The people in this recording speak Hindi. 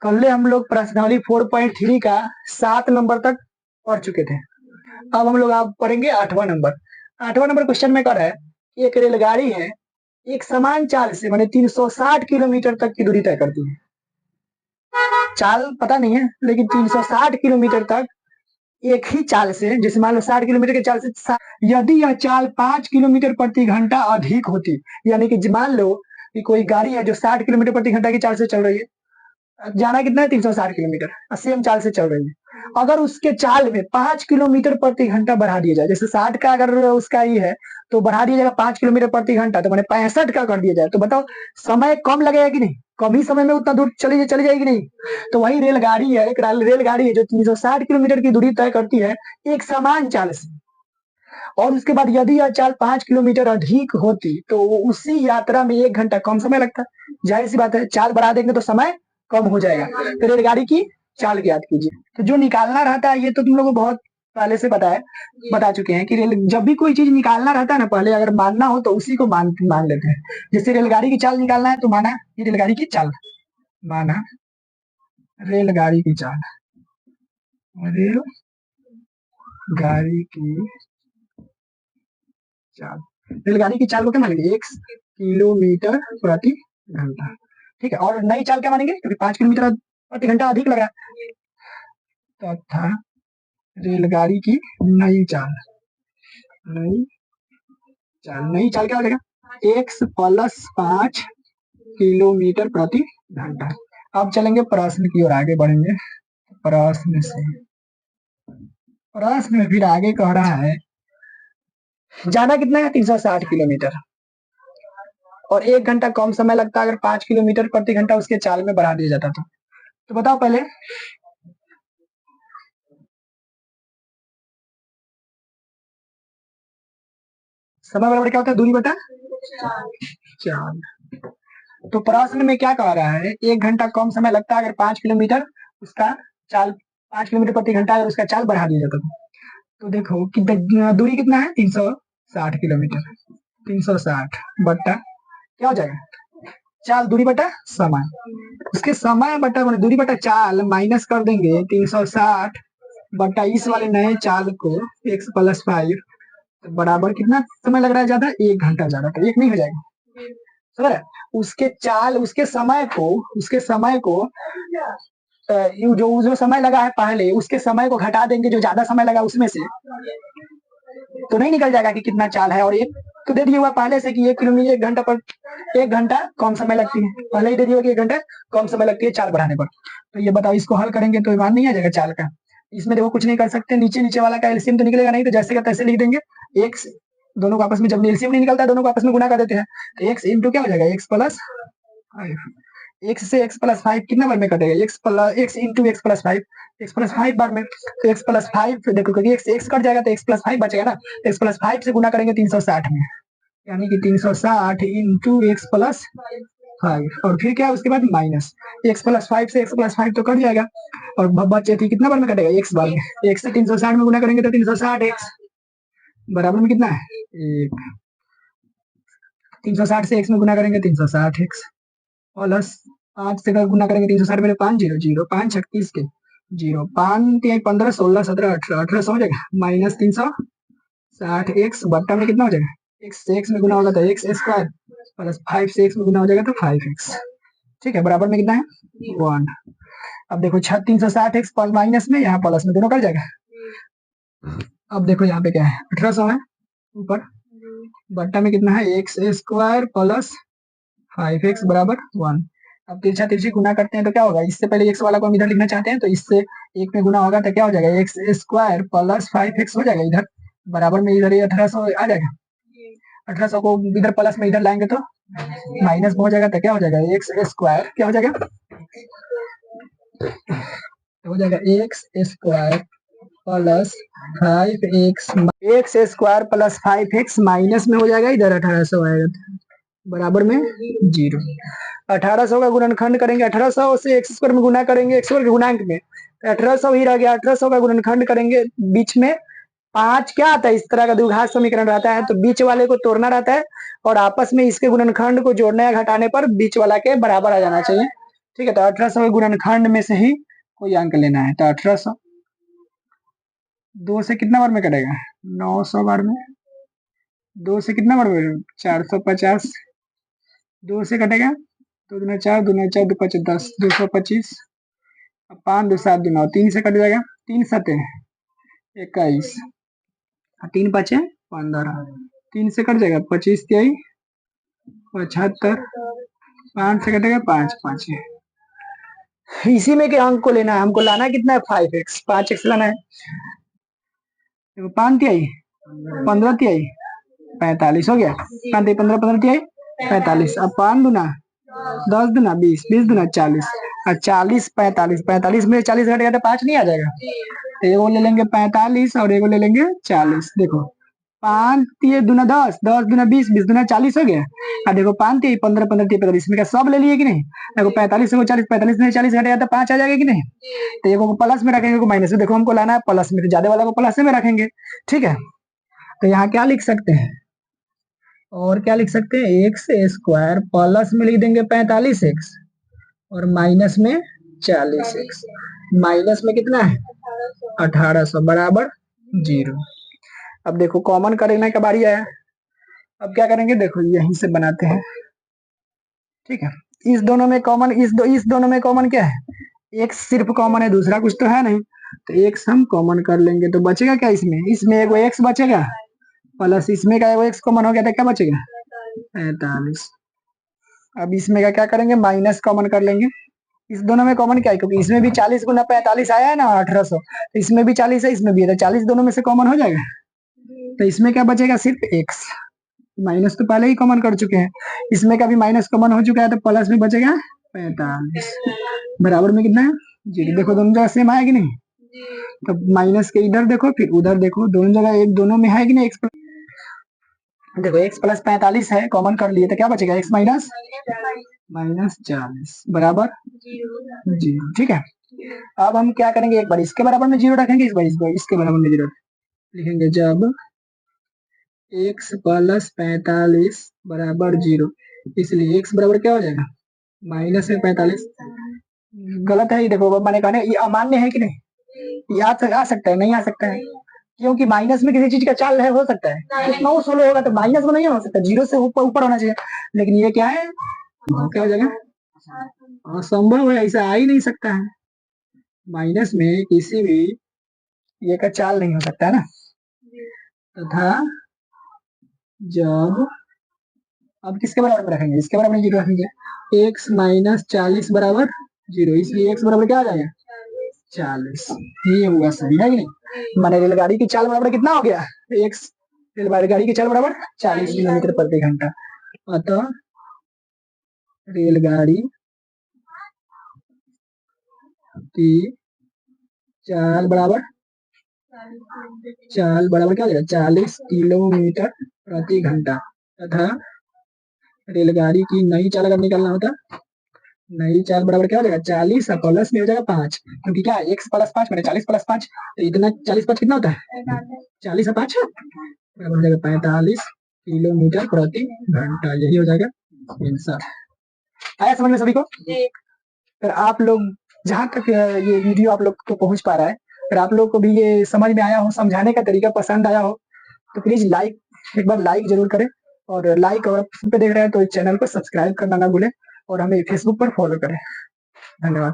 कल हम लोग प्रश्नावली 4.3 का 7 नंबर तक पढ़ चुके थे। अब हम लोग आप पढ़ेंगे 8वां नंबर। 8वां नंबर क्वेश्चन में कर रहा है कि एक रेलगाड़ी है, एक समान चाल से माने 360 किलोमीटर तक की दूरी तय करती है। चाल पता नहीं है, लेकिन 360 किलोमीटर तक एक ही चाल से, जैसे मान लो 60 किलोमीटर की चाल से यदि यह चाल 5 किलोमीटर प्रति घंटा अधिक होती, यानी कि मान लो कि कोई गाड़ी है जो 60 किलोमीटर प्रति घंटा की चाल से चल रही है, जाना कितना है 360 किलोमीटर, सेम चाल से चल रही है। अगर उसके चाल में 5 किलोमीटर प्रति घंटा बढ़ा दिया जाए, जैसे 60 का अगर उसका ही है तो बढ़ा दिया जाएगा 5 किलोमीटर प्रति घंटा, तो मैंने 65 का कर दिया जाए, तो बताओ समय कम लगेगा कि नहीं? कम ही समय में उतना दूर चली जाएगी नहीं? तो वही रेलगाड़ी है, एक रेलगाड़ी है जो 360 किलोमीटर की दूरी तय करती है एक समान चाल से, और उसके बाद यदि यह चाल 5 किलोमीटर अधिक होती तो उसी यात्रा में 1 घंटा कम समय लगता। जाहिर सी बात है, चाल बढ़ा देंगे तो समय कम हो जाएगा। तो रेलगाड़ी की चाल ज्ञात कीजिए। तो जो निकालना रहता है ये तो तुम लोगों को बहुत पहले से बता चुके हैं कि जब भी कोई चीज निकालना रहता है ना, पहले अगर मानना हो तो उसी को मान लेते हैं। जैसे रेलगाड़ी की चाल निकालना है तो माना ये रेलगाड़ी की चाल, माना रेलगाड़ी की चाल, रेलगाड़ी की चाल, रेलगाड़ी की चाल को क्या मानेंगे? 1 किलोमीटर प्रति घंटा। ठीक है, और नई चाल क्या मानेंगे? क्योंकि 5 किलोमीटर प्रति घंटा अधिक लग रहा है, तथा रेलगाड़ी की नई चाल, नई चाल क्या हो जाएगा? x + 5 किलोमीटर प्रति घंटा। अब चलेंगे प्रश्न की ओर, आगे बढ़ेंगे। प्रश्न में फिर आगे कह रहा है जाना कितना है? 360 किलोमीटर, और 1 घंटा कम समय लगता अगर 5 किलोमीटर प्रति घंटा उसके चाल में बढ़ा दिया जाता तो बताओ पहले समय बराबर क्या होता है? दूरी बटा चाल। तो प्रश्न में क्या कह रहा है? 1 घंटा कम समय लगता अगर 5 किलोमीटर उसका चाल, 5 किलोमीटर प्रति घंटा अगर उसका चाल बढ़ा दिया जाता तो देखो कि दूरी कितना है? 360 किलोमीटर। 360 बट्टा क्या हो जाएगा? चाल दूरी बटा समय, उसके समय बटा दूरी बटा चाल माइनस कर देंगे 360 बट्टा इस वाले नए चाल को x + 5, तो बराबर कितना समय लग रहा है ज्यादा? 1 घंटा ज्यादा, तो 1 नहीं हो जाएगा? समझ रहे? उसके चाल, उसके समय को जो समय लगा है पहले, उसके समय को घटा देंगे जो ज्यादा समय लगा उसमें से, तो नहीं निकल जाएगा कि कितना चाल है। और एक तो दे दिया हुआ पहले से कि 1 किलोमीटर 1 घंटा कम समय लगती है, पहले ही दे दिया कि 1 घंटा कम समय लगती है चाल बढ़ाने पर। तो ये बताओ, इसको हल करेंगे तो मान नहीं आ जाएगा चाल का? इसमें देखो कुछ नहीं कर सकते, नीचे वाला का एलसीएम तो निकलेगा नहीं, तो जैसे का तैसे लिख देंगे। x दोनों को आपस में, जब एलसीएम नहीं निकलता दोनों को आपस में गुना कर देते हैं, तो x इंटू क्या हो जाएगा? x + 5। x से x + 5 कितना बार में कटेगा? x इंटू x + 5, x + 5 बार में, तो x + 5 देखो, क्योंकि x कट जाएगा तो x + 5 बचेगा ना, x + 5 से गुना करेंगे 360 में, यानी कि 360 इंटू x + 5, और फिर क्या है उसके बाद माइनस x + 5 से x + 5 तो कट जाएगा, और बचे थी कितना बार में कटेगा? x बार में। x से 360 में गुना करेंगे तो 360x बराबर में कितना है? 1। 360 से x में गुना करेंगे 360x, प्लस 5 से गुना करेंगे 360 में 5 0 0 5 36 के 0 5 15 16 17 18 1800 हो जाएगा, माइनस 360x बट्टा में कितना हो जाएगा? x से x में गुना होगा तो x स्क्वायर, प्लस 5 से x में गुना हो जाएगा तो 5x। ठीक है, बराबर में कितना है? 1। अब देखो 360x माइनस में, यहाँ प्लस में, दोनों कर जाएगा। अब देखो यहाँ पे क्या है? 1800 है ऊपर, बट्टा में कितना है? x स्क्वायर प्लस 5x बराबर 1। अब तिरछा तिरछी गुना करते हैं तो क्या होगा? इससे पहले x वाला को हम इधर लिखना चाहते हैं, तो इससे 1 में गुना होगा तो क्या हो जाएगा? x स्क्वायर प्लस 5x हो जाएगा इधर, बराबर में इधर 1800 आ जाएगा। 1800 को इधर प्लस में इधर लाएंगे तो माइनस में हो जाएगा, तो क्या हो जाएगा? एक्स स्क्वायर क्या हो जाएगा? हो जाएगा x square plus 5x square plus 5x minus में हो जाएगा इधर 1800 आएगा, बराबर में 0। 1800 का गुणनखंड करेंगे, 1800 से x स्क्वायर में गुना करेंगे x स्क्वायर के गुणांक में, 1800 ही रह गया। 1800 का गुणनखंड करेंगे, बीच में 5 क्या आता है? इस तरह का द्विघात समीकरण रहता है, तो बीच वाले को तोड़ना रहता है और आपस में इसके गुणनखंड को जोड़ने या घटाने पर बीच वाला के बराबर आ जाना चाहिए। ठीक है, तो 1800 गुणनखंड में से ही कोई अंक लेना है। तो 1800 2 से कितना बार में कटेगा? 900 बार में। 2 से कितना बार में? 450। 2 से कटेगा 2 दूना 4, 2 दूना 4, 2 5 10, 225। अब 5 2 7 2 9, 3 से कट जाएगा। 3 7 21, 3 5 15, 3 से कट जाएगा। 25 23 75, 5 से कटेगा। 5 5, इसी में के अंक को लेना है हमको। लाना कितना है? 5x, 5x लाना है। देखो 5 तिहाई 15 तिहाई 45 हो गया। 5 तिहाई 15, 15 तिहाई 45। अब 5 दूना 10, दूना 20, 20 दूना 40, और 40 45, 45 में 40 घटेगा तो 5 नहीं आ जाएगा। तो एगो ले लेंगे 45 और एगो ले लेंगे 40। देखो 5 तिहाई दूना 10, 10 दूना 20, 20 दूना 40 हो गया। और देखो 5 तिहाई 15, 15 तिहाई 45, इसमें का सब ले लिए कि नहीं? देखो 45 से 40, 45 में 40 घटेगा तो 5 आ जाएगा कि नहीं? तो एगो को प्लस में रखेंगे, माइनस में। देखो हमको लाना है प्लस में, तो ज्यादा वाला को प्लस में रखेंगे। ठीक है, तो यहाँ क्या लिख सकते हैं? और क्या लिख सकते हैं? एक्स स्क्वायर प्लस में लिख देंगे 45x और माइनस में 40x। माइनस में कितना है? 1800 बराबर 0। अब देखो कॉमन करने का बारी आया। अब क्या करेंगे? देखो यहीं से बनाते हैं। ठीक है, इस दोनों में कॉमन, इस दोनों में कॉमन क्या है? एक्स सिर्फ कॉमन है, दूसरा कुछ तो है नहीं। तो एक्स हम कॉमन कर लेंगे तो बचेगा क्या? इसमें एगो एक्स बचेगा, प्लस इसमें का एगो एक्स कॉमन हो गया तो क्या बचेगा? 45। अब इसमें का क्या करेंगे? माइनस कॉमन कर लेंगे। इस दोनों में कॉमन क्या है? क्योंकि इसमें भी 40 गुना 45 आया है ना 1800, तो इसमें भी 40 है, इसमें भी है, तो 40 दोनों में से कॉमन हो जाएगा। तो इसमें क्या बचेगा? सिर्फ एक्स। माइनस तो पहले ही कॉमन कर चुके हैं, इसमें का भी माइनस कॉमन हो चुका है, तो प्लस में बचेगा 45 बराबर में कितना है? 0। देखो दोनों जगह सेम आया कि नहीं? तो माइनस के इधर देखो फिर उधर देखो, दोनों जगह एक, दोनों में है कि नहीं? एक्स देखो x प्लस 45 है, कॉमन कर लिए तो क्या बचेगा? x माइनस 40 बराबर 0। ठीक है, अब हम क्या करेंगे? एक बार इसके बराबर में 0 रखेंगे, इस बार इसके बराबर में 0 लिखेंगे। जब x प्लस 45 बराबर 0, इसलिए x बराबर क्या हो जाएगा? माइनस में 45। गलत है ये, देखो मैंने कहा ना, ये अमान्य है कि नहीं? ये आ सकता है, नहीं आ सकता है, क्योंकि माइनस में किसी चीज का चाल है, हो सकता है कितना वो 16 होगा तो माइनस में नहीं हो सकता, 0 से ऊपर ऊपर होना चाहिए। लेकिन ये क्या है? क्या हो जाएगा? असंभव है, ऐसा आ ही नहीं सकता है। माइनस में किसी भी ये का चाल नहीं हो सकता है ना। तथा जब, अब किसके बराबर में रखेंगे? इसके बराबर में 0 रखेंगे। x माइनस 40 बराबर 0, इसलिए x बराबर क्या आ जाएगा? 40। ये हुआ सही है कि नहीं? माने रेलगाड़ी की चाल बराबर कितना हो गया? x, रेलगाड़ी की चाल बराबर 40 किलोमीटर प्रति घंटा। अतः रेलगाड़ी की चाल बराबर क्या हो जाएगा? 40 किलोमीटर प्रति घंटा। तथा रेलगाड़ी की नई चाल अगर निकालना होता, नई चाल बराबर क्या हो जाएगा? 40 और प्लस में हो जाएगा 5, क्योंकि क्या है? x प्लस 5 मैंने 40 प्लस 5, तो इतना 40 5 कितना होता है? 40 और 5 बराबर हो जाएगा 45 किलोमीटर प्रति घंटा। यही हो जाएगा आंसर। आया समझ में सभी को? फिर आप लोग जहां तक ये वीडियो आप लोग को पहुंच पा रहा है, फिर आप लोग को भी ये समझ में आया हो, समझाने का तरीका पसंद आया हो, तो प्लीज लाइक, एक बार लाइक जरूर करें। और लाइक, और पे देख रहे हैं तो चैनल को सब्सक्राइब करना ना भूलें, और हमें फेसबुक पर फॉलो करें। धन्यवाद।